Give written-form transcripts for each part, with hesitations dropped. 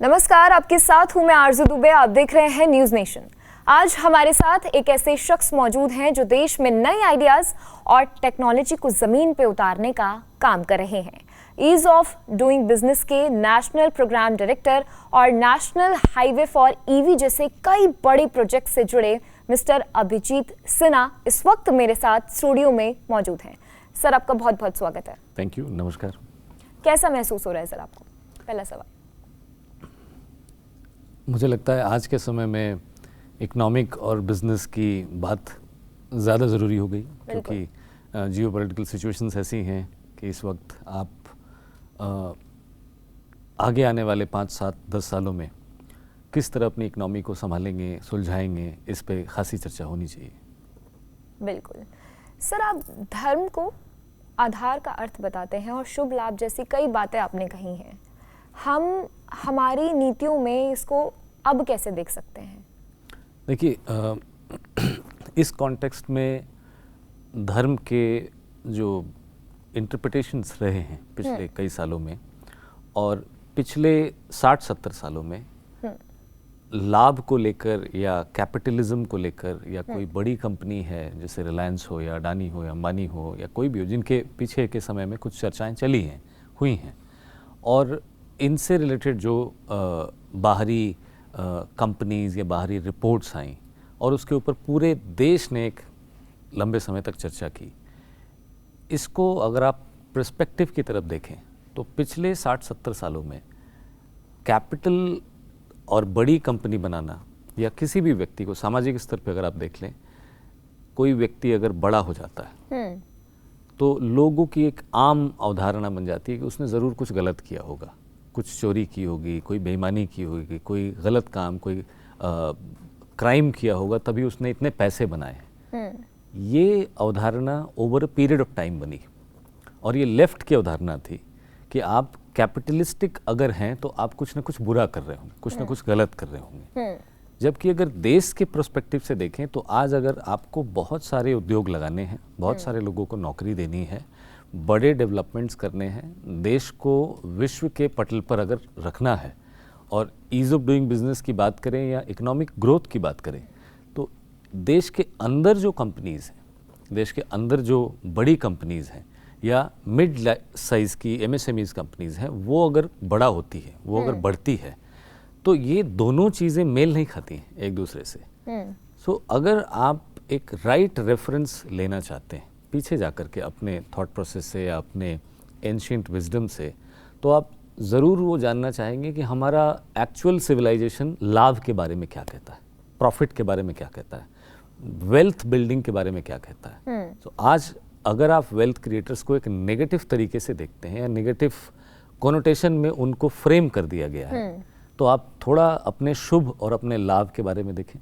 नमस्कार, आपके साथ हूं मैं आरजू दुबे। आप देख रहे हैं न्यूज नेशन। आज हमारे साथ एक ऐसे शख्स मौजूद हैं जो देश में नए आइडियाज और टेक्नोलॉजी को जमीन पे उतारने का काम कर रहे हैं। ईज ऑफ डूइंग बिजनेस के नेशनल प्रोग्राम डायरेक्टर और नेशनल हाईवे फॉर ईवी जैसे कई बड़े प्रोजेक्ट से जुड़े मिस्टर अभिजीत सिन्हा इस वक्त मेरे साथ स्टूडियो में मौजूद हैं। सर, आपका बहुत बहुत स्वागत है। थैंक यू, नमस्कार। कैसा महसूस हो रहा है सर आपको? पहला सवाल। मुझे लगता है आज के समय में इकोनॉमिक और बिजनेस की बात ज़्यादा ज़रूरी हो गई, क्योंकि जियोपॉलिटिकल सिचुएशंस ऐसी हैं कि इस वक्त आप आगे आने वाले 5, 7, 10 सालों में किस तरह अपनी इकोनॉमी को संभालेंगे, सुलझाएंगे, इस पे खासी चर्चा होनी चाहिए। बिल्कुल सर, आप धर्म को आधार का अर्थ बताते हैं और शुभ लाभ जैसी कई बातें आपने कही हैं। हम हमारी नीतियों में इसको अब कैसे देख सकते हैं? देखिए, इस कॉन्टेक्स्ट में धर्म के जो इंटरप्रिटेशंस रहे हैं पिछले कई सालों में और पिछले 60-70 सालों में लाभ को लेकर या कैपिटलिज्म को लेकर या कोई बड़ी कंपनी है जैसे रिलायंस हो या अडानी हो या अंबानी हो या कोई भी हो, जिनके पीछे के समय में कुछ चर्चाएं चली हैं, हुई हैं, और इनसे रिलेटेड जो बाहरी कंपनीज या बाहरी रिपोर्ट्स आई और उसके ऊपर पूरे देश ने एक लंबे समय तक चर्चा की। इसको अगर आप पर्सपेक्टिव की तरफ देखें तो पिछले 60-70 सालों में कैपिटल और बड़ी कंपनी बनाना या किसी भी व्यक्ति को सामाजिक स्तर पर अगर आप देख लें, कोई व्यक्ति अगर बड़ा हो जाता है तो लोगों की एक आम अवधारणा बन जाती है कि उसने ज़रूर कुछ गलत किया होगा, कुछ चोरी की होगी, कोई बेईमानी की होगी, कोई गलत काम, कोई क्राइम किया होगा, तभी उसने इतने पैसे बनाए। ये अवधारणा over a period of time बनी और ये लेफ्ट की अवधारणा थी कि आप कैपिटलिस्टिक अगर हैं तो आप कुछ ना कुछ बुरा कर रहे होंगे, कुछ ना कुछ गलत कर रहे होंगे। जबकि अगर देश के प्रोस्पेक्टिव से देखें तो आज अगर आपको बहुत सारे उद्योग लगाने हैं, बहुत सारे लोगों को नौकरी देनी है, बड़े डेवलपमेंट्स करने हैं, देश को विश्व के पटल पर अगर रखना है और ईज़ ऑफ डूइंग बिजनेस की बात करें या इकोनॉमिक ग्रोथ की बात करें, तो देश के अंदर जो कंपनीज़ हैं, देश के अंदर जो बड़ी कंपनीज़ हैं या मिड साइज़ की MSMEs कंपनीज़ हैं, वो अगर बड़ा होती है, वो अगर बढ़ती है, तो ये दोनों चीज़ें मेल नहीं खाती हैं एक दूसरे से। सो अगर आप एक राइट रेफरेंस लेना चाहते हैं पीछे जाकर के अपने थॉट प्रोसेस से या अपने एंशिएंट विजडम से, तो आप ज़रूर वो जानना चाहेंगे कि हमारा एक्चुअल सिविलाइजेशन लाभ के बारे में क्या कहता है, प्रॉफिट के बारे में क्या कहता है, वेल्थ बिल्डिंग के बारे में क्या कहता है। तो आज अगर आप वेल्थ क्रिएटर्स को एक नेगेटिव तरीके से देखते हैं या नेगेटिव कोनोटेशन में उनको फ्रेम कर दिया गया है, तो आप थोड़ा अपने शुभ और अपने लाभ के बारे में देखें।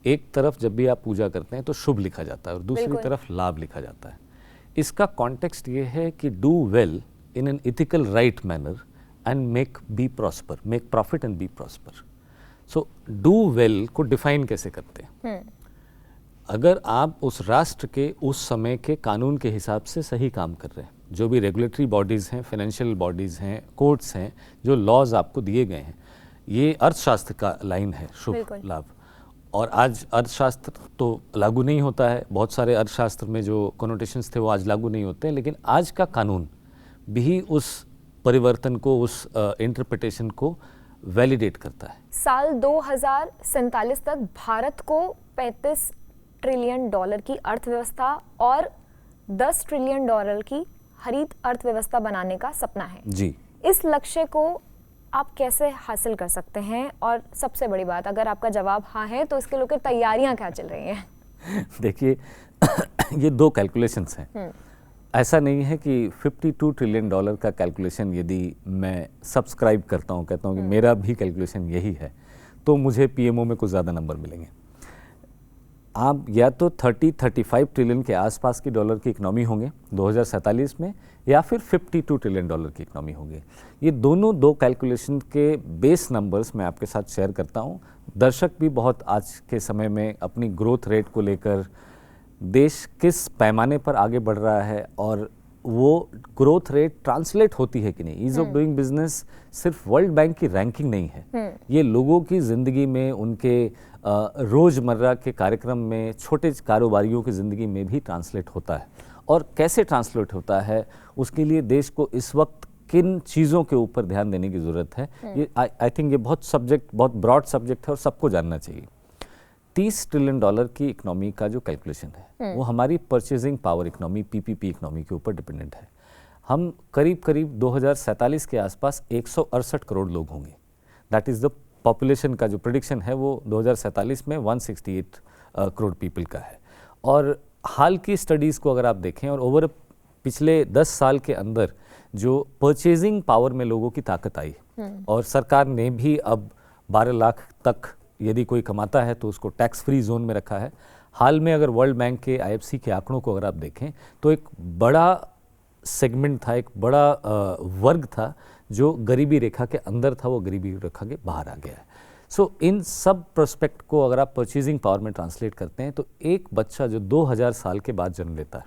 एक तरफ जब भी आप पूजा करते हैं तो शुभ लिखा जाता है और दूसरी तरफ लाभ लिखा जाता है। इसका कॉन्टेक्स्ट ये है कि do well in an ethical right manner and make be prosper, make profit and be prosper. So do well को डिफाइन कैसे करते हैं? अगर आप उस राष्ट्र के उस समय के कानून के हिसाब से सही काम कर रहे हैं, जो भी रेगुलेटरी बॉडीज़ हैं, फाइनेंशियल बॉडीज़ हैं, कोर्ट्स हैं, जो लॉज आपको दिए गए हैं, ये अर्थशास्त्र का लाइन है शुभ लाभ। और आज अर्थशास्त्र तो लागू नहीं होता है, बहुत सारे अर्थशास्त्र में जो कोनोटेशंस थे वो आज लागू नहीं होते, लेकिन आज का कानून भी उस परिवर्तन को, उस इंटरप्रिटेशन को वैलिडेट करता है। साल 2047 तक भारत को $35 ट्रिलियन की अर्थव्यवस्था और $10 ट्रिलियन की हरित अर्थव्यवस्था बनाने का सपना है जी। इस लक्ष्य को आप कैसे हासिल कर सकते हैं? और सबसे बड़ी बात, अगर आपका जवाब हाँ है तो इसके लेकर तैयारियां क्या चल रही हैं? देखिए, ये दो कैलकुलेशंस हैं। ऐसा नहीं है कि $52 ट्रिलियन का कैलकुलेशन यदि मैं सब्सक्राइब करता हूँ, कहता हूँ कि मेरा भी कैलकुलेशन यही है, तो मुझे PMO में कुछ ज़्यादा नंबर मिलेंगे। आप या तो 30-35 ट्रिलियन के आसपास की डॉलर की इकनॉमी होंगे 2047 में, या फिर $52 ट्रिलियन की इकनॉमी होंगे। ये दोनों दो कैलकुलेशन के बेस नंबर्स मैं आपके साथ शेयर करता हूँ। दर्शक भी बहुत आज के समय में अपनी ग्रोथ रेट को लेकर, देश किस पैमाने पर आगे बढ़ रहा है और वो ग्रोथ रेट ट्रांसलेट होती है कि नहीं। ईज ऑफ डूइंग बिजनेस सिर्फ वर्ल्ड बैंक की रैंकिंग नहीं है, ये लोगों की ज़िंदगी में, उनके रोज़मर्रा के कार्यक्रम में, छोटे कारोबारियों की ज़िंदगी में भी ट्रांसलेट होता है। और कैसे ट्रांसलेट होता है, उसके लिए देश को इस वक्त किन चीज़ों के ऊपर ध्यान देने की ज़रूरत है, ये आई थिंक ये बहुत ब्रॉड सब्जेक्ट है और सबको जानना चाहिए। $30 ट्रिलियन की इकोनॉमी का जो कैलकुलेशन है वो हमारी purchasing power economy, PPP economy के ऊपर डिपेंडेंट है। हम करीब 2047 के आसपास 168 करोड़ लोग होंगे। दैट इज़ द पॉपुलेशन का जो प्रेडिक्शन है वो 2047 में 168 करोड़ पीपल का है। और हाल की स्टडीज़ को अगर आप देखें और ओवर पिछले 10 साल के अंदर जो परचेजिंग पावर में लोगों की ताकत आई, और सरकार ने भी अब 12 लाख तक यदि कोई कमाता है तो उसको टैक्स फ्री जोन में रखा है। हाल में अगर वर्ल्ड बैंक के IFC के आंकड़ों को अगर आप देखें तो एक बड़ा सेगमेंट था, एक बड़ा वर्ग था जो गरीबी रेखा के अंदर था, वो गरीबी रेखा के बाहर आ गया है। सो इन सब प्रोस्पेक्ट को अगर आप परचेजिंग पावर में ट्रांसलेट करते हैं तो एक बच्चा जो 2000 साल के बाद जन्म लेता है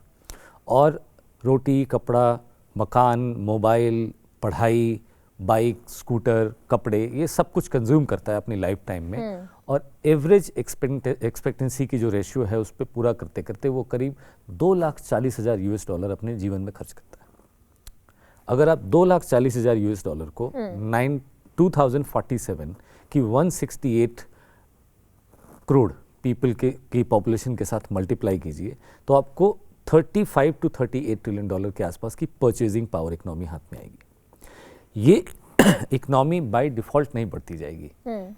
और रोटी, कपड़ा, मकान, मोबाइल, पढ़ाई, बाइक, स्कूटर, कपड़े, ये सब कुछ कंज्यूम करता है अपनी लाइफ टाइम में, और एवरेज एक्सपेक्टेंसी की जो रेशियो है उस पर पूरा करते करते वो करीब $2,40,000 अपने जीवन में खर्च करता है। अगर आप $2,40,000 को 2047 की 168 करोड़ पीपल की पॉपुलेशन के साथ मल्टीप्लाई कीजिए तो आपको $35 to $38 ट्रिलियन के आसपास की परचेजिंग पावर इकोनॉमी हाथ में आएगी। ये इकोनॉमी बाय डिफ़ॉल्ट नहीं बढ़ती जाएगी।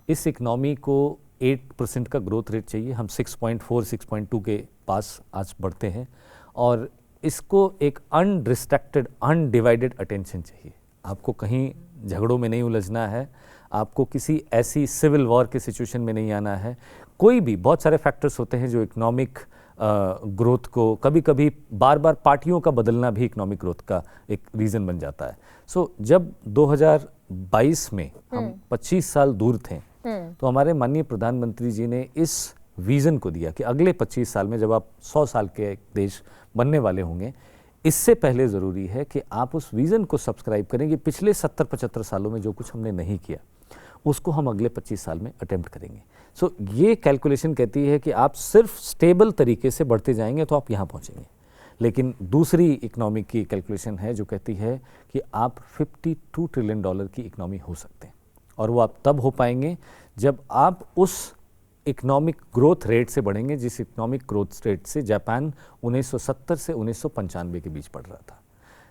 इस इकोनॉमी को 8% का ग्रोथ रेट चाहिए। हम 6.4, 6.2 के पास आज बढ़ते हैं, और इसको एक अनडिस्ट्रैक्टेड, अनडिवाइडेड अटेंशन चाहिए। आपको कहीं झगड़ों में नहीं उलझना है, आपको किसी ऐसी सिविल वॉर के सिचुएशन में नहीं आना है। कोई भी, बहुत सारे फैक्टर्स होते हैं जो इकोनॉमिक ग्रोथ को, कभी कभी बार बार पार्टियों का बदलना भी इकोनॉमिक ग्रोथ का एक रीज़न बन जाता है। सो जब 2022 में हम 25 साल दूर थे तो हमारे माननीय प्रधानमंत्री जी ने इस विज़न को दिया कि अगले 25 साल में जब आप 100 साल के एक देश बनने वाले होंगे, इससे पहले ज़रूरी है कि आप उस विज़न को सब्सक्राइब करें कि पिछले 70-75 सालों में जो कुछ हमने नहीं किया उसको हम अगले 25 साल में अटेम्प्ट करेंगे। सो ये कैलकुलेशन कहती है कि आप सिर्फ स्टेबल तरीके से बढ़ते जाएंगे तो आप यहाँ पहुँचेंगे। लेकिन दूसरी इकोनॉमी की कैलकुलेशन है जो कहती है कि आप $52 ट्रिलियन की इकोनॉमी हो सकते हैं, और वो आप तब हो पाएंगे जब आप उस इकोनॉमिक ग्रोथ रेट से बढ़ेंगे जिस इकोनॉमिक ग्रोथ रेट से जापान 1970 से 1995 के बीच बढ़ रहा था।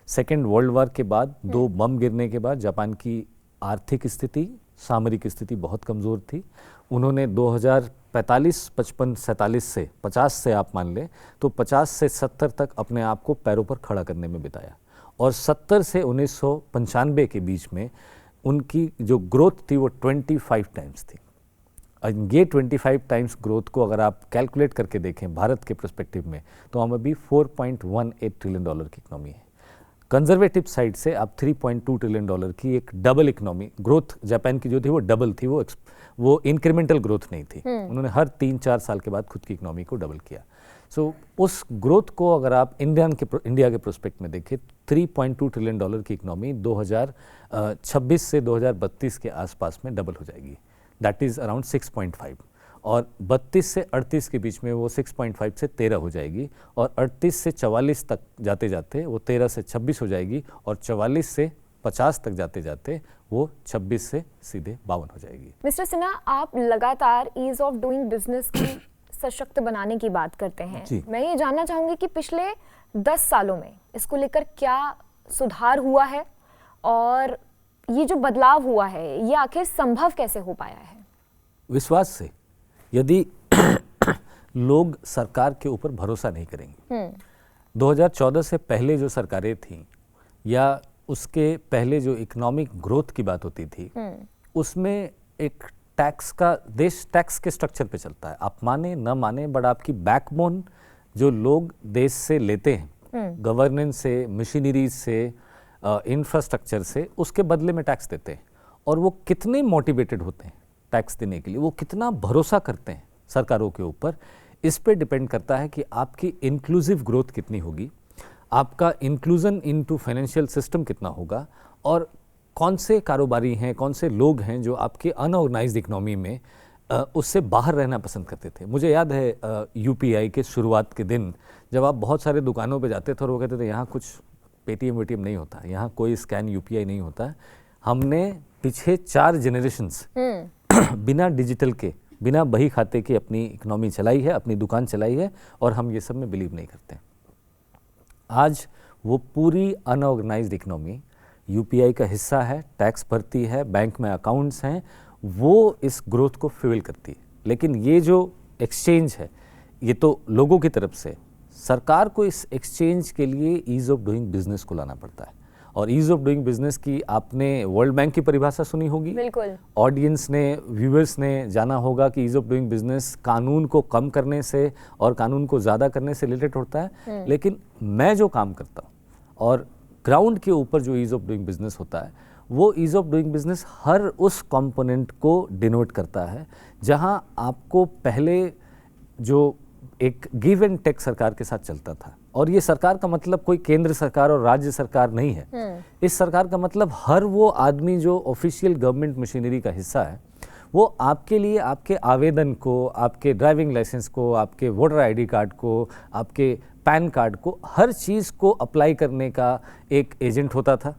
सेकेंड वर्ल्ड वॉर के बाद, 2 बम गिरने के बाद जापान की आर्थिक स्थिति, सामरिक स्थिति बहुत कमज़ोर थी। उन्होंने 2045, 55, 47 से 50 से आप मान लें तो 50 से 70 तक अपने आप को पैरों पर खड़ा करने में बिताया, और 70 से 1995 के बीच में उनकी जो ग्रोथ थी वो 25 टाइम्स थी। ये 25 टाइम्स ग्रोथ को अगर आप कैलकुलेट करके देखें भारत के पर्सपेक्टिव में तो हम अभी $4.18 ट्रिलियन की इकोनॉमी है। कंजर्वेटिव साइड से आप $3.2 ट्रिलियन की एक डबल इकोनॉमी ग्रोथ जापान की जो थी वो डबल थी, वो इंक्रीमेंटल ग्रोथ नहीं थी। उन्होंने हर 3-4 साल के बाद खुद की इकोनॉमी को डबल किया। सो उस ग्रोथ को अगर आप इंडिया के प्रोस्पेक्ट में देखें, $3.2 ट्रिलियन की इकोनॉमी 2026 से 2032 के आसपास में डबल हो जाएगी। दैट इज़ अराउंड 6.5, और 32 से 38 के बीच में वो 6.5 से 13 हो जाएगी, और 38 से 44 तक जाते जाते वो 13 से 26 हो जाएगी, और 44 से 50 तक जाते जाते वो 26 से सीधे 52 हो जाएगी। मिस्टर सिन्हा, आप लगातार ईज ऑफ डूइंग बिजनेस की सशक्त बनाने की बात करते हैं। मैं ये जानना चाहूँगी कि पिछले 10 सालों में इसको लेकर क्या सुधार हुआ है, और ये जो बदलाव हुआ है ये आखिर संभव कैसे हो पाया है? विश्वास से। यदि लोग सरकार के ऊपर भरोसा नहीं करेंगे, 2014 से पहले जो सरकारें थीं या उसके पहले जो इकोनॉमिक ग्रोथ की बात होती थी, उसमें एक टैक्स का, देश टैक्स के स्ट्रक्चर पे चलता है। आप माने न माने, बट आपकी बैकबोन जो लोग देश से लेते हैं, गवर्नेंस से, मशीनरी से, इंफ्रास्ट्रक्चर से, उसके बदले में टैक्स देते हैं। और वो कितने मोटिवेटेड होते हैं टैक्स देने के लिए, वो कितना भरोसा करते हैं सरकारों के ऊपर, इस पे डिपेंड करता है कि आपकी इंक्लूसिव ग्रोथ कितनी होगी, आपका इंक्लूजन इनटू फाइनेंशियल सिस्टम कितना होगा, और कौन से कारोबारी हैं, कौन से लोग हैं जो आपके अनऑर्गेनाइज्ड इकोनॉमी में उससे बाहर रहना पसंद करते थे। मुझे याद है यूपीआई के शुरुआत के दिन जब आप बहुत सारे दुकानों पे जाते थे और वो कहते थे यहाँ कुछ पेटीएम वेटीएम नहीं होता, यहाँ कोई स्कैन यूपीआई नहीं होता। हमने पीछे 4 जनरेशन्स बिना डिजिटल के, बिना बही खाते के अपनी इकोनॉमी चलाई है, अपनी दुकान चलाई है, और हम ये सब में बिलीव नहीं करते। आज वो पूरी अनऑर्गेनाइज्ड इकोनॉमी यूपीआई का हिस्सा है, टैक्स भरती है, बैंक में अकाउंट्स हैं, वो इस ग्रोथ को फ्यूल करती है। लेकिन ये जो एक्सचेंज है, ये तो लोगों की तरफ से, सरकार को इस एक्सचेंज के लिए ईज ऑफ डूइंग बिजनेस को लाना पड़ता है। और ईज ऑफ डूइंग बिजनेस की आपने वर्ल्ड बैंक की परिभाषा सुनी होगी, बिल्कुल। ऑडियंस ने, व्यूअर्स ने जाना होगा कि ईज ऑफ डूइंग बिजनेस कानून को कम करने से और कानून को ज़्यादा करने से रिलेटेड होता है। लेकिन मैं जो काम करता हूँ और ग्राउंड के ऊपर जो ईज ऑफ डूइंग बिजनेस होता है, वो ईज ऑफ डूइंग बिजनेस हर उस कंपोनेंट को डिनोट करता है जहां आपको पहले जो एक गिव एंड टेक सरकार के साथ चलता था, और ये सरकार का मतलब कोई केंद्र सरकार और राज्य सरकार नहीं है। इस सरकार का मतलब हर वो आदमी जो ऑफिशियल गवर्नमेंट मशीनरी का हिस्सा है, वो आपके लिए आपके आवेदन को, आपके ड्राइविंग लाइसेंस को, आपके वोटर आईडी कार्ड को, आपके पैन कार्ड को, हर चीज़ को अप्लाई करने का एक एजेंट होता था,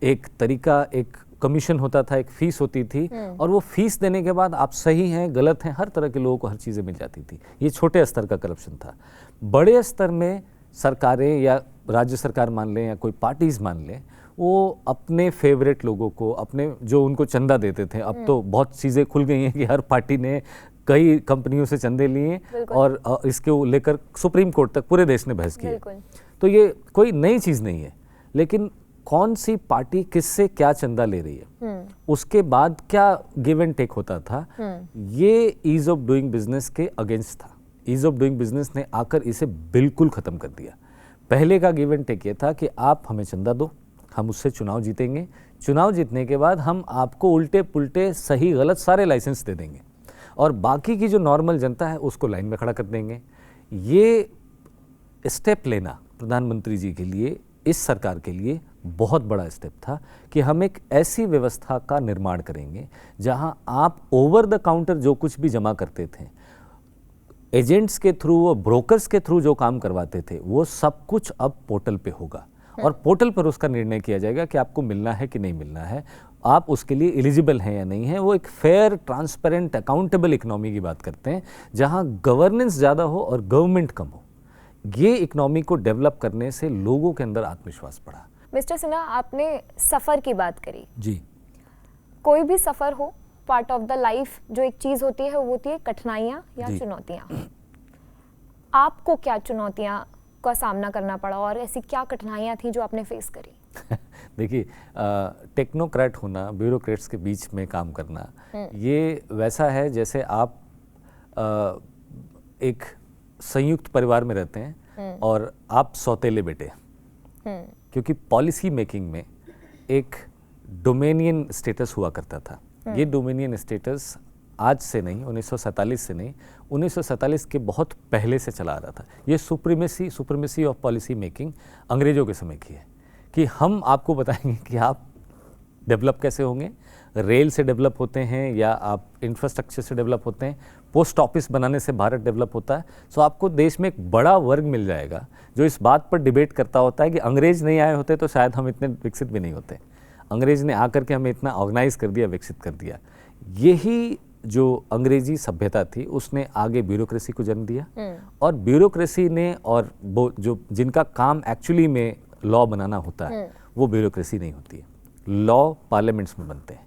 एक तरीका, एक कमीशन होता था, एक फीस होती थी, और वो फीस देने के बाद आप सही हैं, गलत हैं, हर तरह के लोगों को हर चीज़ें मिल जाती थी। ये छोटे स्तर का करप्शन था। बड़े स्तर में सरकारें या राज्य सरकार मान लें या कोई पार्टीज मान लें, वो अपने फेवरेट लोगों को, अपने जो उनको चंदा देते थे, अब तो बहुत चीज़ें खुल गई हैं कि हर पार्टी ने कई कंपनियों से चंदे लिए, और इसके लेकर सुप्रीम कोर्ट तक पूरे देश ने बहस की है। तो ये कोई नई चीज़ नहीं है, लेकिन कौन सी पार्टी किससे क्या चंदा ले रही है, उसके बाद क्या गिव एंड टेक होता था, ये ईज ऑफ डूइंग बिजनेस के अगेंस्ट था। ईज ऑफ डूइंग बिजनेस ने आकर इसे बिल्कुल ख़त्म कर दिया। पहले का गिव एंड टेक ये था कि आप हमें चंदा दो, हम उससे चुनाव जीतेंगे, चुनाव जीतने के बाद हम आपको उल्टे पुल्टे सही गलत सारे लाइसेंस दे देंगे, और बाकी की जो नॉर्मल जनता है उसको लाइन में खड़ा कर देंगे। ये स्टेप लेना प्रधानमंत्री जी के लिए, इस सरकार के लिए बहुत बड़ा स्टेप था कि हम एक ऐसी व्यवस्था का निर्माण करेंगे जहां आप ओवर द काउंटर जो कुछ भी जमा करते थे, एजेंट्स के थ्रू, वो ब्रोकर्स के थ्रू जो काम करवाते थे, वो सब कुछ अब पोर्टल पे होगा, और पोर्टल पर उसका निर्णय किया जाएगा कि आपको मिलना है कि नहीं मिलना है, आप उसके लिए एलिजिबल हैं या नहीं है। वो एक फेयर, ट्रांसपेरेंट, अकाउंटेबल इकोनॉमी की बात करते हैं, जहां गवर्नेंस ज़्यादा हो और गवर्नमेंट कम हो। ये इकोनॉमी को डेवलप करने से लोगों के अंदर आत्मविश्वास बढ़ा। मिस्टर सिन्हा, आपने सफ़र की बात करी। जी, कोई भी सफ़र हो, पार्ट ऑफ द लाइफ जो एक चीज़ होती है वो होती है कठिनाइयाँ या चुनौतियाँ। आपको क्या चुनौतियाँ का सामना करना पड़ा, और ऐसी क्या कठिनाइयाँ थी जो आपने फेस करी? देखिए, टेक्नोक्रेट होना, ब्यूरोक्रेट्स के बीच में काम करना, ये वैसा है जैसे आप एक संयुक्त परिवार में रहते हैं और आप सौतेले बेटे, क्योंकि पॉलिसी मेकिंग में एक डोमेनियन स्टेटस हुआ करता था। ये डोमेनियन स्टेटस आज से नहीं, 1947 से नहीं, 1947 के बहुत पहले से चला आ रहा था। ये सुप्रीमेसी ऑफ पॉलिसी मेकिंग अंग्रेजों के समय की है, कि हम आपको बताएंगे कि आप डेवलप कैसे होंगे। रेल से डेवलप होते हैं या आप इंफ्रास्ट्रक्चर से डेवलप होते हैं, पोस्ट ऑफिस बनाने से भारत डेवलप होता है। सो आपको देश में एक बड़ा वर्ग मिल जाएगा जो इस बात पर डिबेट करता होता है कि अंग्रेज नहीं आए होते तो शायद हम इतने विकसित भी नहीं होते। अंग्रेज ने आकर के हमें इतना ऑर्गेनाइज कर दिया, विकसित कर दिया। यही जो अंग्रेजी सभ्यता थी उसने आगे ब्यूरोक्रेसी को जन्म दिया, और ब्यूरोक्रेसी ने, और वो जो जिनका काम एक्चुअली में लॉ बनाना होता है, वो ब्यूरोक्रेसी नहीं होती है। लॉ पार्लियामेंट्स में बनते हैं,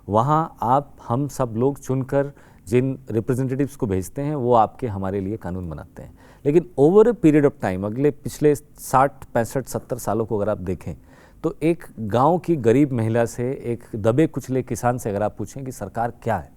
वहाँ आप हम सब लोग चुनकर जिन रिप्रेजेंटेटिव्स को भेजते हैं वो आपके हमारे लिए कानून बनाते हैं। लेकिन over a period of time, अगले पिछले 60, 65, 70 सालों को अगर आप देखें तो एक गांव की गरीब महिला से, एक दबे कुचले किसान से अगर आप पूछें कि सरकार क्या है,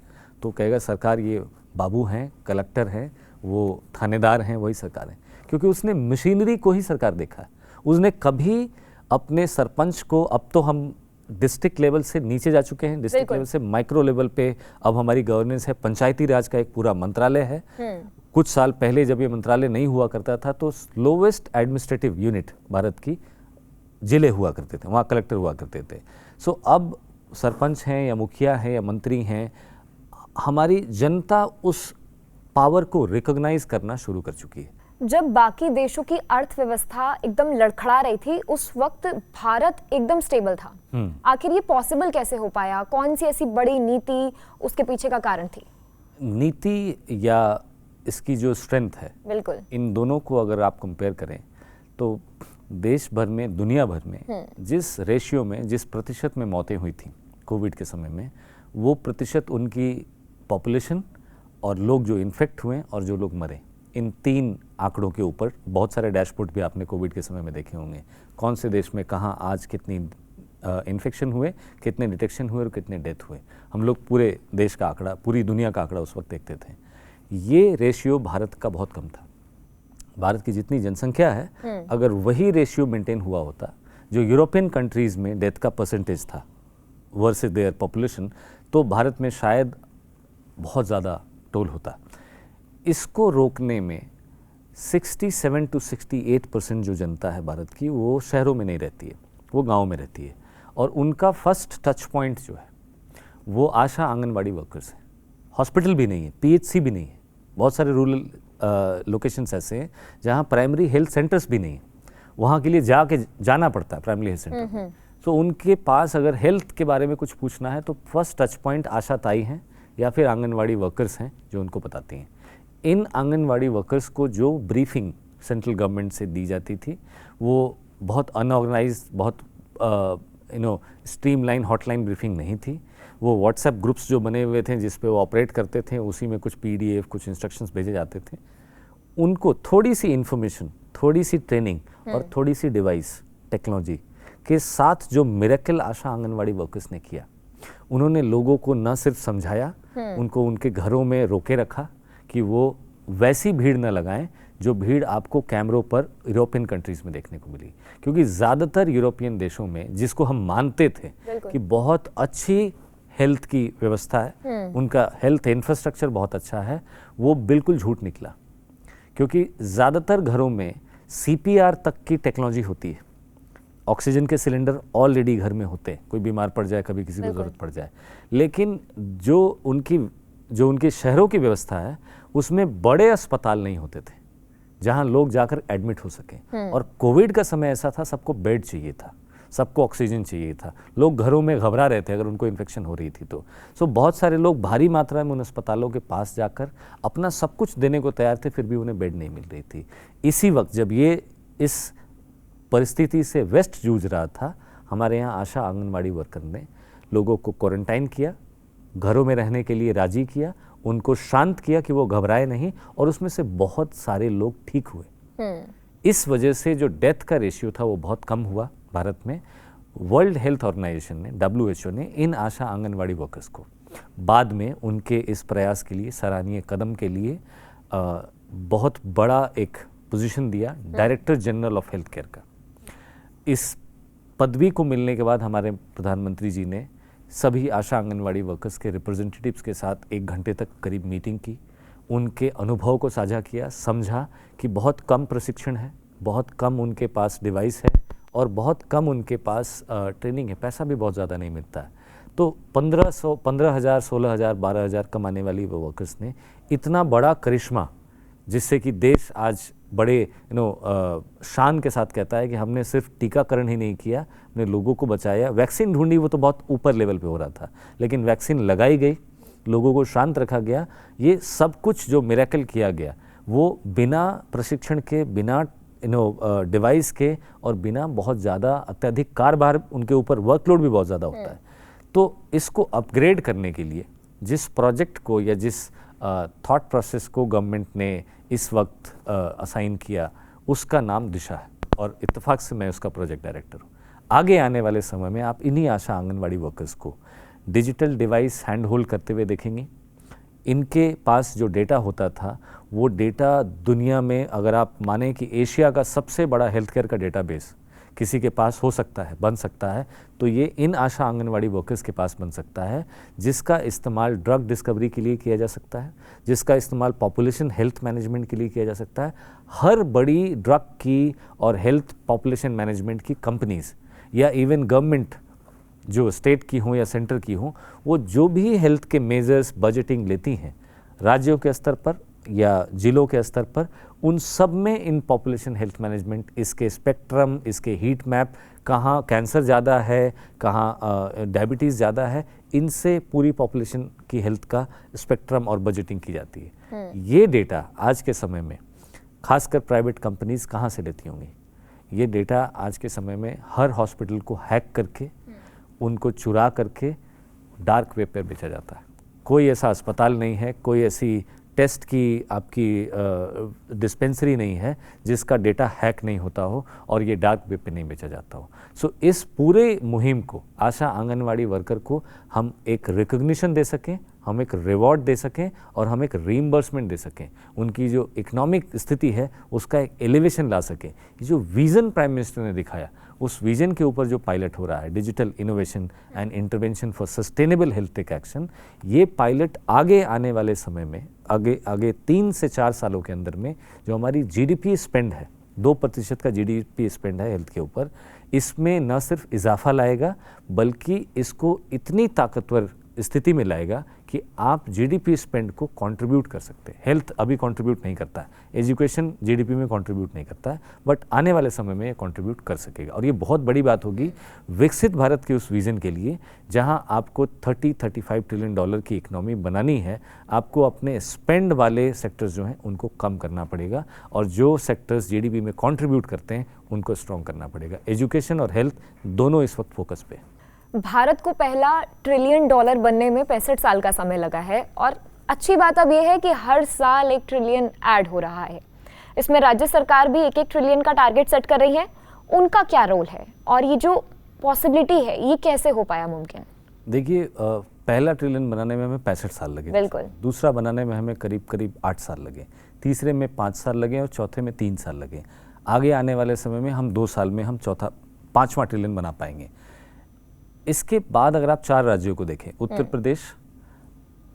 तो कहेगा सरकार ये बाबू हैं, कलेक्टर हैं, वो थानेदार हैं, वही सरकार है। क्योंकि उसने मशीनरी को ही सरकार देखा है। उसने कभी अपने सरपंच को, अब तो हम डिस्ट्रिक्ट लेवल से नीचे जा चुके हैं, डिस्ट्रिक्ट लेवल से माइक्रो लेवल पे अब हमारी गवर्नेंस है, पंचायती राज का एक पूरा मंत्रालय है, कुछ साल पहले जब ये मंत्रालय नहीं हुआ करता था तो लोवेस्ट एडमिनिस्ट्रेटिव यूनिट भारत की जिले हुआ करते थे, वहाँ कलेक्टर हुआ करते थे। सो अब सरपंच हैं या मुखिया हैं या मंत्री हैं, हमारी जनता उस पावर को रिकॉग्नाइज करना शुरू कर चुकी है। जब बाकी देशों की अर्थव्यवस्था एकदम लड़खड़ा रही थी, उस वक्त भारत एकदम स्टेबल था। आखिर ये पॉसिबल कैसे हो पाया? कौन सी ऐसी बड़ी नीति उसके पीछे का कारण थी? नीति या इसकी जो स्ट्रेंथ है, बिल्कुल, इन दोनों को अगर आप कंपेयर करें तो देश भर में, दुनिया भर में जिस रेशियो में, जिस प्रतिशत में मौतें हुई थी कोविड के समय में, वो प्रतिशत उनकी पॉपुलेशन और लोग जो इन्फेक्ट हुए और जो लोग मरे, इन 3 आंकड़ों के ऊपर बहुत सारे डैशबोर्ड भी आपने कोविड के समय में देखे होंगे। कौन से देश में कहाँ आज कितनी इन्फेक्शन हुए, कितने डिटेक्शन हुए और कितने डेथ हुए, हम लोग पूरे देश का आंकड़ा, पूरी दुनिया का आंकड़ा उस वक्त देखते थे। ये रेशियो भारत का बहुत कम था। भारत की जितनी जनसंख्या है, अगर वही रेशियो मेंटेन हुआ होता जो यूरोपियन कंट्रीज़ में डेथ का परसेंटेज था वर्सेस देयर पॉपुलेशन, तो भारत में शायद बहुत ज़्यादा टोल होता। इसको रोकने में 67 to 68% जो जनता है भारत की, वो शहरों में नहीं रहती है, वो गाँव में रहती है। और उनका फर्स्ट टच पॉइंट जो है वो आशा आंगनबाड़ी वर्कर्स है। हॉस्पिटल भी नहीं है, PHC भी नहीं है। बहुत सारे रूरल लोकेशंस ऐसे हैं जहाँ प्राइमरी हेल्थ सेंटर्स भी नहीं है, वहाँ के लिए जाना पड़ता है प्राइमरी हेल्थ सेंटर। तो उनके पास अगर हेल्थ के बारे में कुछ पूछना है तो फर्स्ट टच पॉइंट आशा ताई हैं या फिर आंगनवाड़ी वर्कर्स हैं जो उनको बताती हैं। इन आंगनवाड़ी वर्कर्स को जो ब्रीफिंग सेंट्रल गवर्नमेंट से दी जाती थी वो बहुत अनऑर्गेनाइज, बहुत स्ट्रीमलाइन हॉटलाइन ब्रीफिंग नहीं थी। वो व्हाट्सएप ग्रुप्स जो बने हुए थे जिस पे वो ऑपरेट करते थे, उसी में कुछ PDF, कुछ इंस्ट्रक्शंस भेजे जाते थे। उनको थोड़ी सी इन्फॉर्मेशन, थोड़ी सी ट्रेनिंग और थोड़ी सी डिवाइस टेक्नोलॉजी के साथ जो मिरेकल आशा आंगनवाड़ी वर्कर्स ने किया, उन्होंने लोगों को न सिर्फ समझाया, उनको उनके घरों में रोके रखा कि वो वैसी भीड़ न लगाएं जो भीड़ आपको कैमरों पर यूरोपियन कंट्रीज़ में देखने को मिली। क्योंकि ज़्यादातर यूरोपियन देशों में, जिसको हम मानते थे कि बहुत अच्छी हेल्थ की व्यवस्था है, उनका हेल्थ इंफ्रास्ट्रक्चर बहुत अच्छा है, वो बिल्कुल झूठ निकला। क्योंकि ज़्यादातर घरों में CPR तक की टेक्नोलॉजी होती है। ऑक्सीजन के सिलेंडर ऑलरेडी घर में होते हैं, कोई बीमार पड़ जाए, कभी किसी को ज़रूरत पड़ जाए। लेकिन जो उनके शहरों की व्यवस्था है, उसमें बड़े अस्पताल नहीं होते थे जहां लोग जाकर एडमिट हो सकें। और कोविड का समय ऐसा था, सबको बेड चाहिए था, सबको ऑक्सीजन चाहिए था, लोग घरों में घबरा रहे थे अगर उनको इन्फेक्शन हो रही थी तो। सो बहुत सारे लोग भारी मात्रा में उन अस्पतालों के पास जाकर अपना सब कुछ देने को तैयार थे, फिर भी उन्हें बेड नहीं मिल रही थी। इसी वक्त जब ये इस परिस्थिति से वेस्ट जूझ रहा था, हमारे यहाँ आशा आंगनवाड़ी वर्कर ने लोगों को क्वारंटाइन किया, घरों में रहने के लिए राजी किया, उनको शांत किया कि वो घबराए नहीं, और उसमें से बहुत सारे लोग ठीक हुए। इस वजह से जो डेथ का रेशियो था वो बहुत कम हुआ भारत में। वर्ल्ड हेल्थ ऑर्गेनाइजेशन ने, WHO ने इन आशा आंगनवाड़ी वर्कर्स को बाद में उनके इस प्रयास के लिए, सराहनीय कदम के लिए बहुत बड़ा एक पोजीशन दिया, director general of health care का। इस पदवी को मिलने के बाद हमारे प्रधानमंत्री जी ने सभी आशा आंगनवाड़ी वर्कर्स के रिप्रेजेंटेटिव्स के साथ 1 घंटे तक करीब मीटिंग की, उनके अनुभव को साझा किया, समझा कि बहुत कम प्रशिक्षण है, बहुत कम उनके पास डिवाइस है और बहुत कम उनके पास ट्रेनिंग है, पैसा भी बहुत ज़्यादा नहीं मिलता है। तो 15,000, 16,000, 12,000 कमाने वाली वो वर्कर्स ने इतना बड़ा करिश्मा, जिससे कि देश आज बड़े शान के साथ कहता है कि हमने सिर्फ टीकाकरण ही नहीं किया, हमने लोगों को बचाया। वैक्सीन ढूंढी, वो तो बहुत ऊपर लेवल पे हो रहा था, लेकिन वैक्सीन लगाई गई, लोगों को शांत रखा गया। ये सब कुछ जो मिरेकल किया गया वो बिना प्रशिक्षण के, बिना डिवाइस के और बिना बहुत ज़्यादा अत्यधिक कार्यभार, उनके ऊपर वर्कलोड भी बहुत ज़्यादा होता है। तो इसको अपग्रेड करने के लिए जिस प्रोजेक्ट को या जिस थॉट प्रोसेस को गवर्नमेंट ने इस वक्त असाइन किया, उसका नाम दिशा है, और इत्तेफाक से मैं उसका प्रोजेक्ट डायरेक्टर हूँ। आगे आने वाले समय में आप इन्हीं आशा आंगनवाड़ी वर्कर्स को डिजिटल डिवाइस हैंड होल्ड करते हुए देखेंगे। इनके पास जो डेटा होता था, वो डेटा दुनिया में, अगर आप माने कि एशिया का सबसे बड़ा हेल्थ केयर का डेटाबेस किसी के पास हो सकता है, बन सकता है, तो ये इन आशा आंगनवाड़ी वर्कर्स के पास बन सकता है, जिसका इस्तेमाल ड्रग डिस्कवरी के लिए किया जा सकता है, जिसका इस्तेमाल पॉपुलेशन हेल्थ मैनेजमेंट के लिए किया जा सकता है। हर बड़ी ड्रग की और हेल्थ पॉपुलेशन मैनेजमेंट की कंपनीज या इवन गवर्नमेंट जो स्टेट की हों या सेंटर की हों, वो जो भी हेल्थ के मेजर्स बजटिंग लेती हैं राज्यों के स्तर पर या जिलों के स्तर पर, उन सब में इन पॉपुलेशन हेल्थ मैनेजमेंट, इसके स्पेक्ट्रम, इसके हीट मैप, कहाँ कैंसर ज़्यादा है, कहाँ डायबिटीज़ ज़्यादा है, इनसे पूरी पॉपुलेशन की हेल्थ का स्पेक्ट्रम और बजटिंग की जाती है। ये डेटा आज के समय में खासकर प्राइवेट कंपनीज कहाँ से लेती होंगी? ये डेटा आज के समय में हर हॉस्पिटल को हैक करके, उनको चुरा करके डार्क वेब पर बेचा जाता है। कोई ऐसा अस्पताल नहीं है, कोई ऐसी टेस्ट की आपकी डिस्पेंसरी नहीं है जिसका डेटा हैक नहीं होता हो और ये डार्क वेब पे नहीं बेचा जाता हो। सो इस पूरे मुहिम को, आशा आंगनवाड़ी वर्कर को हम एक रिकग्निशन दे सकें, हम एक रिवॉर्ड दे सकें और हम एक रीइंबर्समेंट दे सकें, उनकी जो इकोनॉमिक स्थिति है उसका एक एलिवेशन ला सकें। ये जो विज़न प्राइम मिनिस्टर ने दिखाया, उस विजन के ऊपर जो पायलट हो रहा है, digital innovation and intervention for sustainable health take action, ये पायलट आगे आने वाले समय में, आगे 3 से 4 सालों के अंदर में जो हमारी जीडीपी स्पेंड है, 2% का जीडीपी स्पेंड है हेल्थ के ऊपर, इसमें न सिर्फ इजाफा लाएगा बल्कि इसको इतनी ताकतवर स्थिति में लाएगा कि आप जीडीपी स्पेंड को कंट्रीब्यूट कर सकते हैं। हेल्थ अभी कंट्रीब्यूट नहीं करता है, एजुकेशन जीडीपी में कंट्रीब्यूट नहीं करता है, बट आने वाले समय में ये कंट्रीब्यूट कर सकेगा और ये बहुत बड़ी बात होगी विकसित भारत के उस विजन के लिए, जहां आपको 30-35 ट्रिलियन डॉलर की इकोनॉमी बनानी है। आपको अपने स्पेंड वाले सेक्टर्स जो हैं उनको कम करना पड़ेगा और जो सेक्टर्स जीडीपी में कंट्रीब्यूट करते हैं उनको स्ट्रॉन्ग करना पड़ेगा। एजुकेशन और हेल्थ दोनों इस वक्त फोकस पे। भारत को पहला $1 ट्रिलियन बनने में 65 साल का समय लगा है और अच्छी बात अब यह है कि हर साल 1 ट्रिलियन ऐड हो रहा है। इसमें राज्य सरकार भी 1-1 ट्रिलियन का टारगेट सेट कर रही है। उनका क्या रोल है और ये जो पॉसिबिलिटी है ये कैसे हो पाया मुमकिन? देखिए, पहला ट्रिलियन बनाने में हमें 65 साल लगे, बिल्कुल। दूसरा बनाने में हमें करीब 8 साल लगे, तीसरे में 5 साल लगे और चौथे में 3 साल लगे। आगे आने वाले समय में हम 2 साल में हम 5वां ट्रिलियन बना पाएंगे। इसके बाद अगर आप 4 राज्यों को देखें, उत्तर प्रदेश,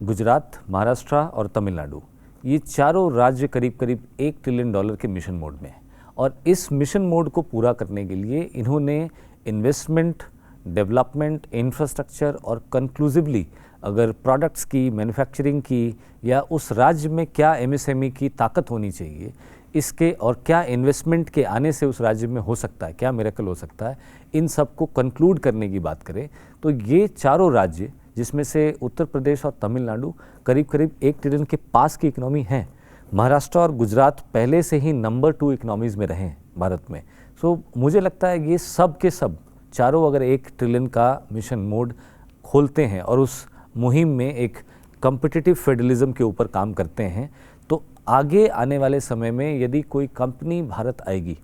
गुजरात, महाराष्ट्र और तमिलनाडु, ये चारों राज्य करीब 1 ट्रिलियन डॉलर के मिशन मोड में है और इस मिशन मोड को पूरा करने के लिए इन्होंने इन्वेस्टमेंट, डेवलपमेंट, इंफ्रास्ट्रक्चर और कंक्लूसिवली अगर प्रोडक्ट्स की, मैन्युफैक्चरिंग की या उस राज्य में क्या एमएसएमई की ताकत होनी चाहिए, इसके और क्या इन्वेस्टमेंट के आने से उस राज्य में हो सकता है, क्या मिरेकल हो सकता है, इन सब को कंक्लूड करने की बात करें तो ये चारों राज्य, जिसमें से उत्तर प्रदेश और तमिलनाडु करीब 1 ट्रिलियन के पास की इकोनॉमी है। महाराष्ट्र और गुजरात पहले से ही नंबर 2 इकोनॉमीज़ में रहे हैं भारत में। सो मुझे लगता है ये सब के सब चारों अगर 1 ट्रिलियन का मिशन मोड खोलते हैं और उस मुहिम में एक कॉम्पिटिटिव फेडरलिज्म के ऊपर काम करते हैं, तो आगे आने वाले समय में यदि कोई कंपनी भारत आएगी,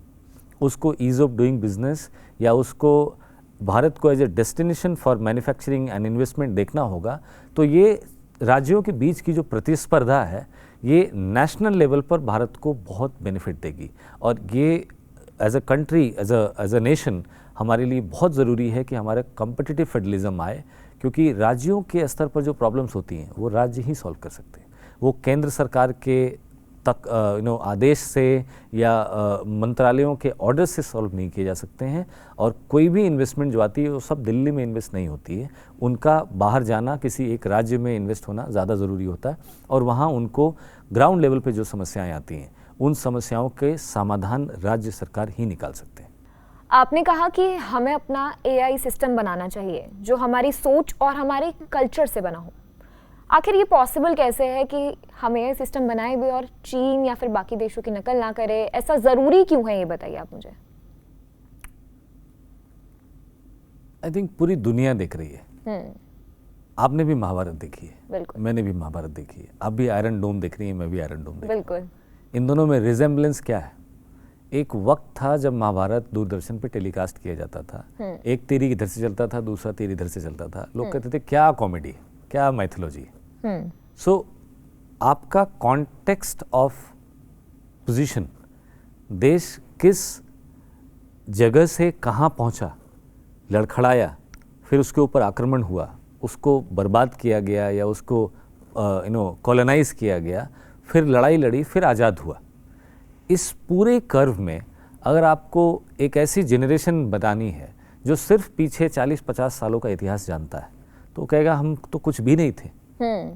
उसको ईज़ ऑफ डूइंग बिजनेस या उसको भारत को as a destination for manufacturing and investment देखना होगा, तो ये राज्यों के बीच की जो प्रतिस्पर्धा है ये नेशनल लेवल पर भारत को बहुत बेनिफिट देगी और ये as a country, as a nation हमारे लिए बहुत ज़रूरी है कि हमारा कॉम्पिटिटिव फेडरलिज्म आए, क्योंकि राज्यों के स्तर पर जो प्रॉब्लम्स होती हैं वो राज्य ही सॉल्व कर सकते हैं। वो केंद्र सरकार के तक आदेश से या मंत्रालयों के ऑर्डर से सॉल्व नहीं किए जा सकते हैं और कोई भी इन्वेस्टमेंट जो आती है वो सब दिल्ली में इन्वेस्ट नहीं होती है। उनका बाहर जाना, किसी एक राज्य में इन्वेस्ट होना ज़्यादा ज़रूरी होता है और वहाँ उनको ग्राउंड लेवल पे जो समस्याएं आती हैं उन समस्याओं के समाधान राज्य सरकार ही निकाल सकते हैं। आपने कहा कि हमें अपना AI सिस्टम बनाना चाहिए जो हमारी सोच और हमारे कल्चर से बना हो। आखिर ये पॉसिबल कैसे है कि हम AI सिस्टम बनाए भी और चीन या फिर बाकी देशों की नकल ना करे? ऐसा ज़रूरी क्यों है, ये बताइए आप मुझे। आई थिंक पूरी दुनिया देख रही है। आपने भी महाभारत देखी है, बिल्कुल। मैंने भी महाभारत देखी है, आप भी आयरन डोम देख रही है, मैं भी आयरन डोम देख रही हूं। बिल्कुल। इन दोनों में रिजेम्बलेंस क्या है? एक वक्त था जब महाभारत दूरदर्शन पे टेलीकास्ट किया जाता था, एक तीर इधर से चलता था, दूसरा तीर इधर से चलता था। लोग कहते थे क्या कॉमेडी, क्या मैथोलॉजी। सो आपका कॉन्टेक्स्ट ऑफ पोजीशन, देश किस जगह से कहाँ पहुँचा, लड़खड़ाया, फिर उसके ऊपर आक्रमण हुआ, उसको बर्बाद किया गया या उसको कॉलोनाइज किया गया, फिर लड़ाई लड़ी, फिर आज़ाद हुआ। इस पूरे कर्व में अगर आपको एक ऐसी जनरेशन बतानी है जो सिर्फ पीछे 40-50 सालों का इतिहास जानता है, तो कहेगा हम तो कुछ भी नहीं थे,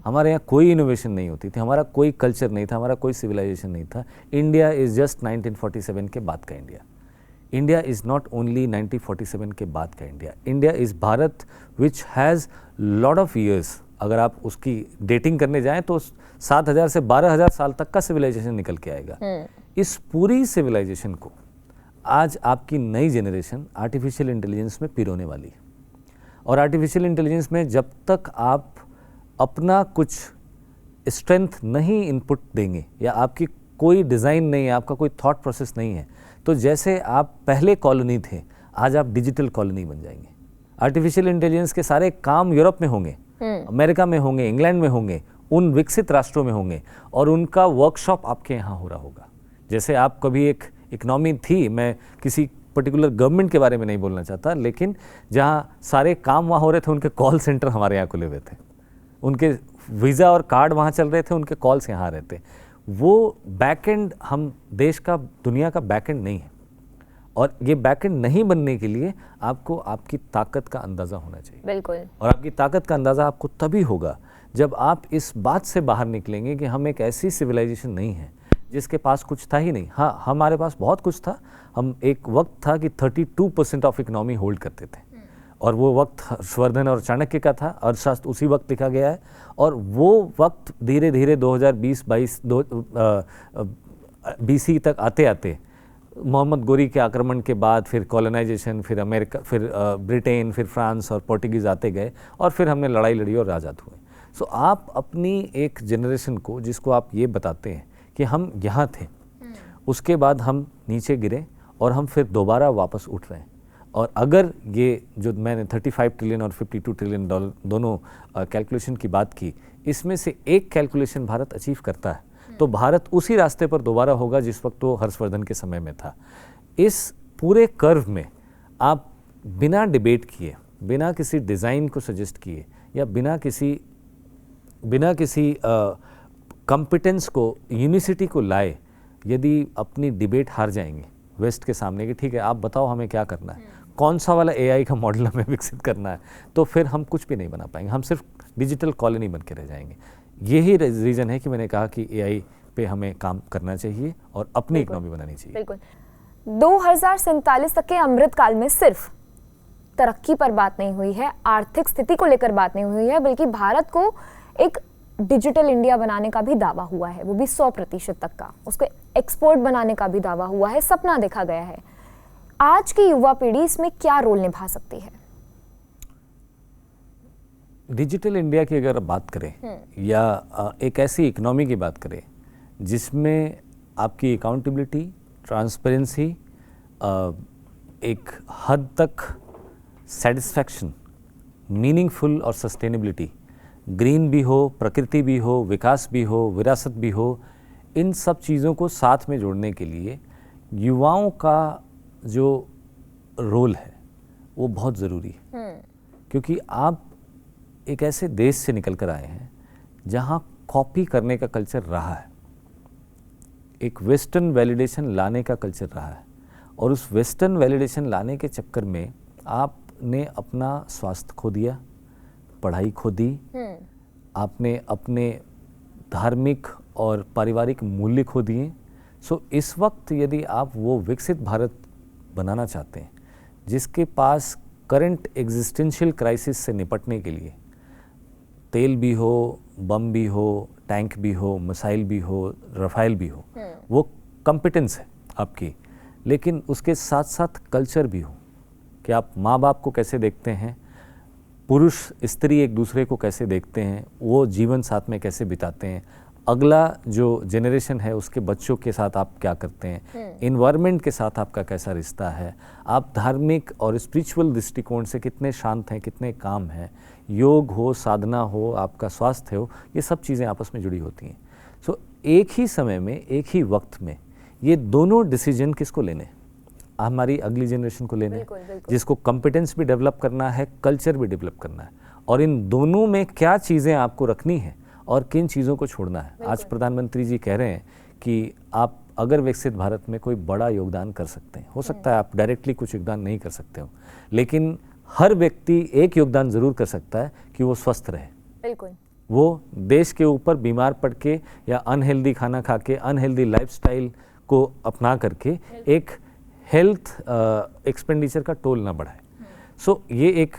हमारे यहाँ कोई इनोवेशन नहीं होती थी, हमारा कोई कल्चर नहीं था, हमारा कोई सिविलाइजेशन नहीं था। इंडिया इज़ जस्ट 1947 के बाद का India. India is not only 1947 के बाद का India. India is Bharat which has lot of years. अगर आप उसकी डेटिंग करने जाएं तो 7,000 से 12,000 साल तक का सिविलाइजेशन निकल के आएगा। इस पूरी सिविलाइजेशन को आज आपकी नई जनरेशन आर्टिफिशियल इंटेलिजेंस में पिरोने वाली है। और आर्टिफिशियल इंटेलिजेंस में जब तक आप अपना कुछ स्ट्रेंथ नहीं इनपुट देंगे या आपकी कोई डिज़ाइन नहीं है, आपका कोई थॉट प्रोसेस नहीं है, तो जैसे आप पहले कॉलोनी थे, आज आप डिजिटल कॉलोनी बन जाएंगे। आर्टिफिशियल इंटेलिजेंस के सारे काम यूरोप में होंगे, अमेरिका में होंगे, इंग्लैंड में होंगे, उन विकसित राष्ट्रों में होंगे, और उनका वर्कशॉप आपके यहाँ हो रहा होगा। जैसे आप कभी एक इकनॉमी थी, मैं किसी पर्टिकुलर गवर्नमेंट के बारे में नहीं बोलना चाहता, लेकिन जहाँ सारे काम वहाँ हो रहे थे, उनके कॉल सेंटर हमारे यहाँ खुले हुए थे, उनके वीज़ा और कार्ड वहाँ चल रहे थे, उनके कॉल्स यहाँ रहते। वो बैकएंड हम देश का, दुनिया का बैकएंड नहीं है। और ये बैकएंड नहीं बनने के लिए आपको आपकी ताकत का अंदाज़ा होना चाहिए। बिल्कुल। और आपकी ताकत का अंदाज़ा आपको तभी होगा जब आप इस बात से बाहर निकलेंगे कि हम एक ऐसी सिविलाइजेशन नहीं है जिसके पास कुछ था ही नहीं। हाँ, हमारे पास बहुत कुछ था। हम एक वक्त था कि 32% ऑफ इकोनॉमी होल्ड करते थे, और वो वक्त हर्षवर्धन और चाणक्य का था, अर्थशास्त्र उसी वक्त लिखा गया है। और वो वक्त धीरे धीरे 2020-22 BC तक आते आते मोहम्मद गोरी के आक्रमण के बाद फिर कॉलोनाइजेशन, फिर अमेरिका, फिर ब्रिटेन, फिर फ्रांस और पोर्टुगीज़ आते गए, और फिर हमने लड़ाई लड़ी और आज़ाद हुए। सो आप अपनी एक जनरेशन को, जिसको आप ये बताते हैं कि हम यहाँ थे, उसके बाद हम नीचे गिरे और हम फिर दोबारा वापस उठ रहे हैं। और अगर ये जो मैंने 35 ट्रिलियन और 52 ट्रिलियन डॉलर दोनों कैलकुलेशन की बात की, इसमें से एक कैलकुलेशन भारत अचीव करता है, तो भारत उसी रास्ते पर दोबारा होगा जिस वक्त वो हर्षवर्धन के समय में था। इस पूरे कर्व में आप बिना डिबेट किए, बिना किसी डिज़ाइन को सजेस्ट किए, या बिना किसी कॉम्पिटेंस को, यूनिसिटी को लाए, यदि अपनी डिबेट हार जाएंगे वेस्ट के सामने कि ठीक है आप बताओ हमें क्या करना है, कौन सा वाला AI का मॉडल हमें विकसित करना है, तो फिर हम कुछ भी नहीं बना पाएंगे। हम सिर्फ डिजिटल कॉलोनी बन के रह जाएंगे। यही रीज़न है कि मैंने कहा कि AI पे हमें काम करना चाहिए और अपनी इकोनॉमी बनानी चाहिए। बिल्कुल। 2047 तक के अमृतकाल में सिर्फ तरक्की पर बात नहीं हुई है, आर्थिक स्थिति को लेकर बात नहीं हुई है, बल्कि भारत को एक डिजिटल इंडिया बनाने का भी दावा हुआ है, वो भी 100% तक का। उसको एक्सपोर्ट बनाने का भी दावा हुआ है, सपना देखा गया है। आज की युवा पीढ़ी इसमें क्या रोल निभा सकती है? डिजिटल इंडिया की अगर बात करें, या एक ऐसी इकोनॉमी की बात करें जिसमें आपकी अकाउंटेबिलिटी, ट्रांसपेरेंसी, एक हद तक सेटिस्फैक्शन, मीनिंगफुल और सस्टेनेबिलिटी, ग्रीन भी हो, प्रकृति भी हो, विकास भी हो, विरासत भी हो, इन सब चीज़ों को साथ में जोड़ने के लिए युवाओं का जो रोल है वो बहुत ज़रूरी है। क्योंकि आप एक ऐसे देश से निकल कर आए हैं जहाँ कॉपी करने का कल्चर रहा है, एक वेस्टर्न वैलिडेशन लाने का कल्चर रहा है, और उस वेस्टर्न वैलिडेशन लाने के चक्कर में आपने अपना स्वास्थ्य खो दिया, पढ़ाई खो दी, आपने अपने धार्मिक और पारिवारिक मूल्य खो दिए। सो इस वक्त यदि आप वो विकसित भारत बनाना चाहते हैं जिसके पास करंट एग्जिस्टेंशियल क्राइसिस से निपटने के लिए तेल भी हो, बम भी हो, टैंक भी हो, मिसाइल भी हो, रफाइल भी हो, वो कॉम्पिटेंस है आपकी, लेकिन उसके साथ साथ कल्चर भी हो कि आप माँ बाप को कैसे देखते हैं, पुरुष स्त्री एक दूसरे को कैसे देखते हैं, वो जीवन साथ में कैसे बिताते हैं, अगला जो जनरेशन है उसके बच्चों के साथ आप क्या करते हैं, इन्वायरमेंट के साथ आपका कैसा रिश्ता है, आप धार्मिक और स्पिरिचुअल दृष्टिकोण से कितने शांत हैं, कितने काम हैं, योग हो, साधना हो, आपका स्वास्थ्य हो, ये सब चीज़ें आपस में जुड़ी होती हैं। सो एक ही समय में, एक ही वक्त में ये दोनों डिसीजन किसको लेने? हमारी अगली जनरेशन को लेना बिल्कुल, है, बिल्कुल। जिसको कॉम्पिटेंस भी डेवलप करना है, कल्चर भी डेवलप करना है, और इन दोनों में क्या चीज़ें आपको रखनी है और किन चीज़ों को छोड़ना है। आज प्रधानमंत्री जी कह रहे हैं कि आप अगर विकसित भारत में कोई बड़ा योगदान कर सकते हैं, हो सकता है आप डायरेक्टली कुछ योगदान नहीं कर सकते हो, लेकिन हर व्यक्ति एक योगदान ज़रूर कर सकता है कि वो स्वस्थ रहे। बिल्कुल। वो देश के ऊपर बीमार पड़ के या अनहेल्दी खाना खा के, अनहेल्दी लाइफस्टाइल को अपना करके एक हेल्थ एक्सपेंडिचर का टोल ना बढ़ाए। सो ये एक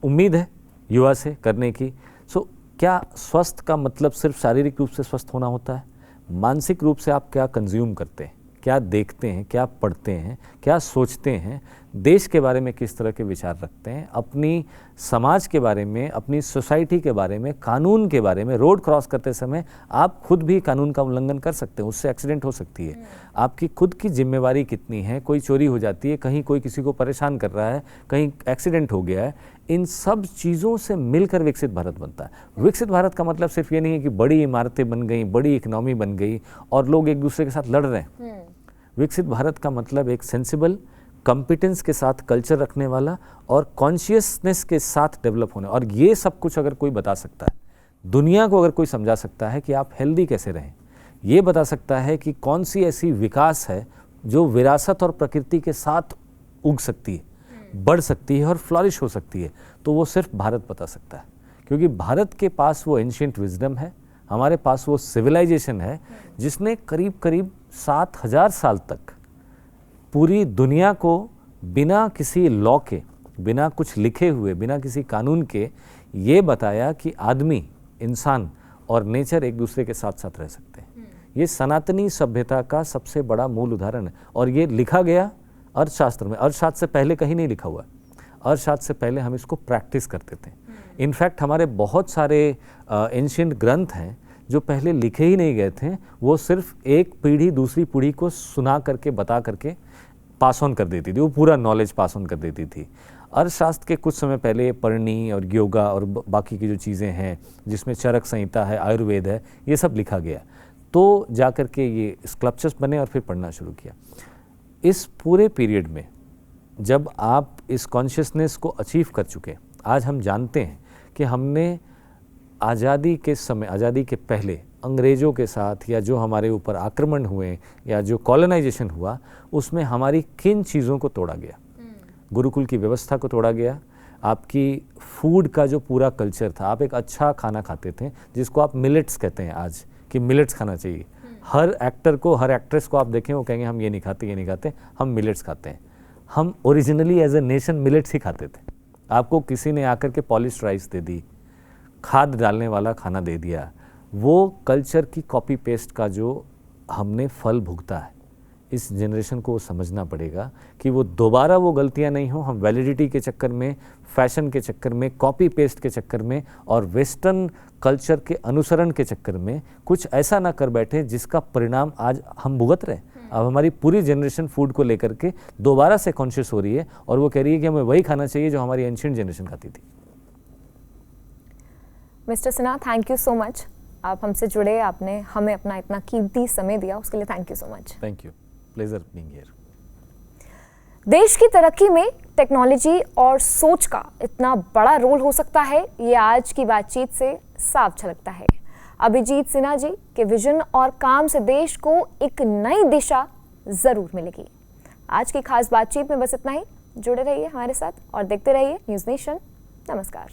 उम्मीद है युवा से करने की। सो क्या स्वस्थ का मतलब सिर्फ शारीरिक रूप से स्वस्थ होना होता है? मानसिक रूप से आप क्या कंज्यूम करते हैं, क्या देखते हैं, क्या पढ़ते हैं, क्या सोचते हैं, देश के बारे में किस तरह के विचार रखते हैं, अपनी समाज के बारे में, अपनी सोसाइटी के बारे में, कानून के बारे में। रोड क्रॉस करते समय आप खुद भी कानून का उल्लंघन कर सकते हैं, उससे एक्सीडेंट हो सकती है। आपकी खुद की जिम्मेवारी कितनी है? कोई चोरी हो जाती है, कहीं कोई किसी को परेशान कर रहा है, कहीं एक्सीडेंट हो गया है। इन सब चीज़ों से मिलकर विकसित भारत बनता है। विकसित भारत का मतलब सिर्फ ये नहीं है कि बड़ी इमारतें बन गई, बड़ी इकोनॉमी बन गई और लोग एक दूसरे के साथ लड़ रहे हैं। विकसित भारत का मतलब एक सेंसिबल, कॉम्पिटेंस के साथ कल्चर रखने वाला और कॉन्शियसनेस के साथ डेवलप होने, और ये सब कुछ अगर कोई बता सकता है, दुनिया को अगर कोई समझा सकता है कि आप हेल्दी कैसे रहें, ये बता सकता है कि कौन सी ऐसी विकास है जो विरासत और प्रकृति के साथ उग सकती है, बढ़ सकती है और फ्लॉरिश हो सकती है, तो वो सिर्फ भारत बता सकता है। क्योंकि भारत के पास वो एंशिएंट विजडम है, हमारे पास वो सिविलाइजेशन है जिसने करीब करीब 7000 साल तक पूरी दुनिया को बिना किसी लॉ के, बिना कुछ लिखे हुए, बिना किसी कानून के ये बताया कि आदमी, इंसान और नेचर एक दूसरे के साथ साथ रह सकते हैं। ये सनातनी सभ्यता का सबसे बड़ा मूल उदाहरण है, और ये लिखा गया अर्थशास्त्र में। अर्थशास्त्र से पहले कहीं नहीं लिखा हुआ है, अर्थशास्त्र से पहले हम इसको प्रैक्टिस करते थे। इनफैक्ट हमारे बहुत सारे एंशिएंट ग्रंथ हैं जो पहले लिखे ही नहीं गए थे, वो सिर्फ एक पीढ़ी दूसरी पीढ़ी को सुना करके, बता करके पास ऑन कर देती थी, वो पूरा नॉलेज पास ऑन कर देती थी। अर्थशास्त्र के कुछ समय पहले परणी और योगा और बाकी की जो चीज़ें हैं, जिसमें चरक संहिता है, आयुर्वेद है, ये सब लिखा गया, तो जाकर के ये स्कल्पचर्स बने और फिर पढ़ना शुरू किया। इस पूरे पीरियड में जब आप इस कॉन्शियसनेस को अचीव कर चुके, आज हम जानते हैं कि हमने आज़ादी के समय, आज़ादी के पहले अंग्रेज़ों के साथ या जो हमारे ऊपर आक्रमण हुए या जो कॉलोनाइजेशन हुआ, उसमें हमारी किन चीज़ों को तोड़ा गया। गुरुकुल की व्यवस्था को तोड़ा गया, आपकी फूड का जो पूरा कल्चर था, आप एक अच्छा खाना खाते थे जिसको आप मिलेट्स कहते हैं आज, कि मिलेट्स खाना चाहिए। हर एक्टर को, हर एक्ट्रेस को आप देखें, वो कहेंगे हम ये नहीं खाते, ये नहीं खाते, हम मिलेट्स खाते हैं। हम originally as a nation millets ही खाते थे। आपको किसी ने आकर के पॉलिश्ड राइस दे दी, खाद डालने वाला खाना दे दिया, वो कल्चर की कॉपी पेस्ट का जो हमने फल भुगता है, इस जनरेशन को समझना पड़ेगा कि वो दोबारा वो गलतियां नहीं हो। हम वैलिडिटी के चक्कर में, फैशन के चक्कर में, कॉपी पेस्ट के चक्कर में और वेस्टर्न कल्चर के अनुसरण के चक्कर में कुछ ऐसा ना कर बैठे जिसका परिणाम आज हम भुगत रहे। अब हमारी पूरी जनरेशन फूड को लेकर के दोबारा से कॉन्शियस हो रही है और वो कह रही है कि हमें वही खाना चाहिए जो हमारी एंशिएंट जनरेशन खाती थी। Mister Sinha, thank you so much, आप हमसे जुड़े, आपने हमें अपना इतना कीमती समय दिया, उसके लिए thank you so much. Thank you, pleasure being here. देश की तरक्की में टेक्नोलॉजी और सोच का इतना बड़ा रोल हो सकता है, ये आज की बातचीत से साफ झलकता है। अभिजीत सिन्हा जी के विजन और काम से देश को एक नई दिशा जरूर मिलेगी। आज की खास बातचीत में बस इतना ही। जुड़े रहिए हमारे साथ और देखते रहिए न्यूज़ नेशन। नमस्कार।